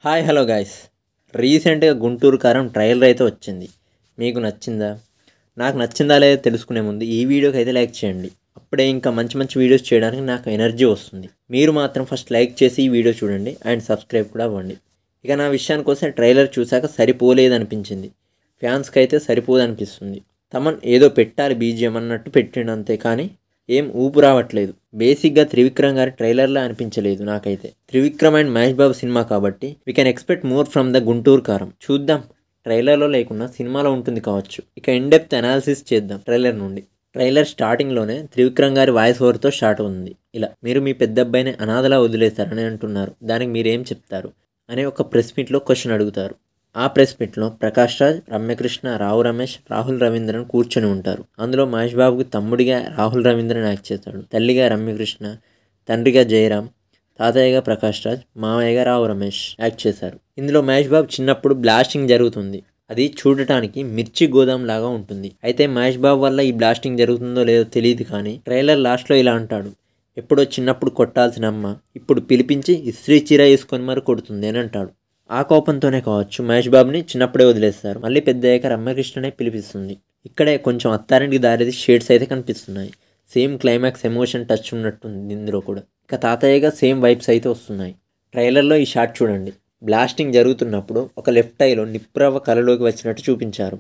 Hi hello guys. రీసెంట్గా గుంటూరు కారం trailer అయితే వచ్చింది. మీకు నచ్చిందా? నాకు నచ్చిందా లేదో తెలుసుకునే ముందు ఈ వీడియోకి అయితే లైక్ చేయండి. అప్పుడే ఇంకా మంచి మంచి వీడియోస్ చేయడానికి నాకు ఎనర్జీ వస్తుంది. మీరు మాత్రం ఫస్ట్ లైక్ చేసి ఈ వీడియో చూడండి అండ్ సబ్స్క్రైబ్ కూడా అవ్వండి. ఇక నా విషయానికి వస్తే ట్రైలర్ చూశాక సరిపోలేదనిపించింది. ఫ్యాన్స్కి అయితే సరిపోదనిపిస్తుంది. తమన్ ఏదో పెట్టాలి బీజిఎం అన్నట్టు పెట్టిండు అంతే, కానీ ఏం ఊపు రావట్లేదు. బేసిక్గా త్రివిక్రమ్ గారి ట్రైలర్లా అనిపించలేదు నాకైతే. త్రివిక్రమ్ అండ్ మహేష్ బాబు సినిమా కాబట్టి we can expect more from the Guntur Kaaram. చూద్దాం, ట్రైలర్లో లేకున్నా సినిమాలో ఉంటుంది కావచ్చు. ఇక ఇన్డెప్త్ అనాలిసిస్ చేద్దాం ట్రైలర్ నుండి. ట్రైలర్ స్టార్టింగ్లోనే త్రివిక్రమ్ గారి వాయిస్ ఓవర్తో స్టార్ట్ అవుతుంది. ఇలా, మీరు మీ పెద్ద అబ్బాయిని అనాథలా వదిలేశారని అంటున్నారు, దానికి మీరేం చెప్తారు అనే ఒక ప్రెస్ మీట్లో క్వశ్చన్ అడుగుతారు. ఆ ప్రెస్ మీట్లో ప్రకాష్ రాజ్, రమ్యకృష్ణ, రావు రమేష్, రాహుల్ రవీంద్రన్ కూర్చొని ఉంటారు. అందులో మహేష్ బాబుకి తమ్ముడిగా రాహుల్ రవీంద్రన్ యాక్ట్ చేస్తాడు, తల్లిగా రమ్యకృష్ణ, తండ్రిగా జయరామ్, తాతయ్యగా ప్రకాష్ రాజ్, మామయ్యగా రావు రమేష్ యాక్ట్ చేశారు. ఇందులో మహేష్ బాబు చిన్నప్పుడు బ్లాస్టింగ్ జరుగుతుంది. అది చూడటానికి మిర్చి గోదాం లాగా ఉంటుంది. అయితే మహేష్ బాబు వల్ల ఈ బ్లాస్టింగ్ జరుగుతుందో లేదో తెలియదు, కానీ ట్రైలర్ లాస్ట్లో ఇలా అంటాడు, ఎప్పుడో చిన్నప్పుడు కొట్టాల్సిన అమ్మ ఇప్పుడు పిలిపించి ఇస్త్రీ చీర వేసుకొని మరి కొడుతుంది అని అంటాడు. ఆ కోపంతోనే కావచ్చు మహేష్ బాబుని చిన్నప్పుడే వదిలేస్తారు. మళ్ళీ పెద్ద అయ్యాక రమ్యకృష్ణనే పిలిపిస్తుంది. ఇక్కడే కొంచెం అత్తారింటికి దారిది షేడ్స్ అయితే కనిపిస్తున్నాయి. సేమ్ క్లైమాక్స్ ఎమోషన్ టచ్ ఉన్నట్టుంది ఇందులో కూడా. ఇక తాతయ్యగా సేమ్ వైబ్స్ అయితే వస్తున్నాయి. ట్రైలర్లో ఈ షాట్ చూడండి. బ్లాస్టింగ్ జరుగుతున్నప్పుడు ఒక లెఫ్ట్ ఐలో నిప్పురవ్వ కలలోకి వచ్చినట్టు చూపించారు.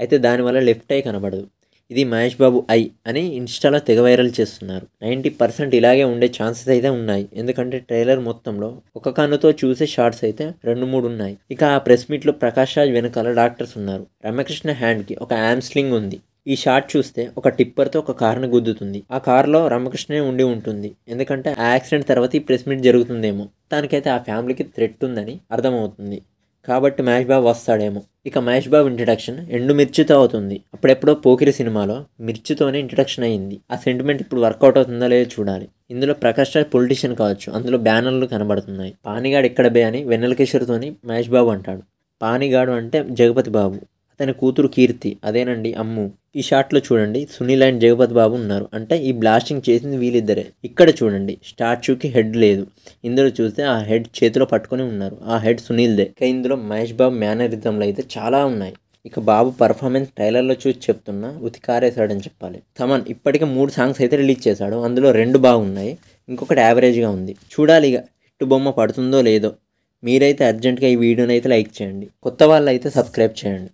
అయితే దానివల్ల లెఫ్ట్ ఐ కనబడదు. ఇది మహేష్ బాబు ఐ అని ఇన్స్టాలో తెగ వైరల్ చేస్తున్నారు. 90% ఇలాగే ఉండే ఛాన్సెస్ అయితే ఉన్నాయి. ఎందుకంటే ట్రైలర్ మొత్తంలో ఒక కన్నుతో చూసే షార్ట్స్ అయితే 2-3 ఉన్నాయి. ఇక ఆ ప్రెస్ మీట్లో ప్రకాష్ రాజ్ వెనకాల డాక్టర్స్ ఉన్నారు. రమ్యకృష్ణ హ్యాండ్కి ఒక యామ్స్లింగ్ ఉంది. ఈ షాట్ చూస్తే ఒక టిప్పర్తో ఒక కార్ని గుద్దుతుంది. ఆ కార్లో రమ్యకృష్ణనే ఉండి ఉంటుంది. ఎందుకంటే ఆ యాక్సిడెంట్ తర్వాత ఈ ప్రెస్ మీట్ జరుగుతుందేమో. దానికైతే ఆ ఫ్యామిలీకి థ్రెట్ ఉందని అర్థమవుతుంది. కాబట్టి మహేష్ బాబు వస్తాడేమో. ఇక మహేష్ బాబు ఇంట్రడక్షన్ ఎండు మిర్చితో అవుతుంది. అప్పుడెప్పుడో పోకిరి సినిమాలో మిర్చితోనే ఇంట్రడక్షన్ అయింది. ఆ సెంటిమెంట్ ఇప్పుడు వర్కౌట్ అవుతుందో లేదో చూడాలి. ఇందులో ప్రకాష్ రాజ్ పొలిటీషియన్ కావచ్చు. అందులో బ్యానర్లు కనబడుతున్నాయి. పానిగాడు ఎక్కడ బే అని వెన్నెల కిషోర్తోని మహేష్ బాబు అంటాడు. పానిగాడు అంటే జగపతి బాబు, అతని కూతురు కీర్తి, అదేనండి అమ్ము. ఈ షాట్లో చూడండి, సునీల్ అండ్ జగపతి బాబు ఉన్నారు. అంటే ఈ బ్లాస్టింగ్ చేసింది వీళ్ళిద్దరే. ఇక్కడ చూడండి, స్టాచ్యూకి హెడ్ లేదు. ఇందులో చూస్తే ఆ హెడ్ చేతిలో పట్టుకొని ఉన్నారు. ఆ హెడ్ సునీల్దే. ఇక ఇందులో మహేష్ బాబు మేనరిజంలు అయితే చాలా ఉన్నాయి. ఇక బాబు పర్ఫార్మెన్స్ ట్రైలర్లో చూసి చెప్తున్నా ఉతికారేశాడని చెప్పాలి. తమన్ ఇప్పటికే 3 సాంగ్స్ అయితే రిలీజ్ చేశాడు. అందులో 2 బాగున్నాయి, ఇంకొకటి యావరేజ్గా ఉంది. చూడాలి ఇక హిట్టు బొమ్మ పడుతుందో లేదో. మీరైతే అర్జెంటుగా ఈ వీడియోని అయితే లైక్ చేయండి. కొత్త వాళ్ళు అయితే సబ్స్క్రైబ్ చేయండి.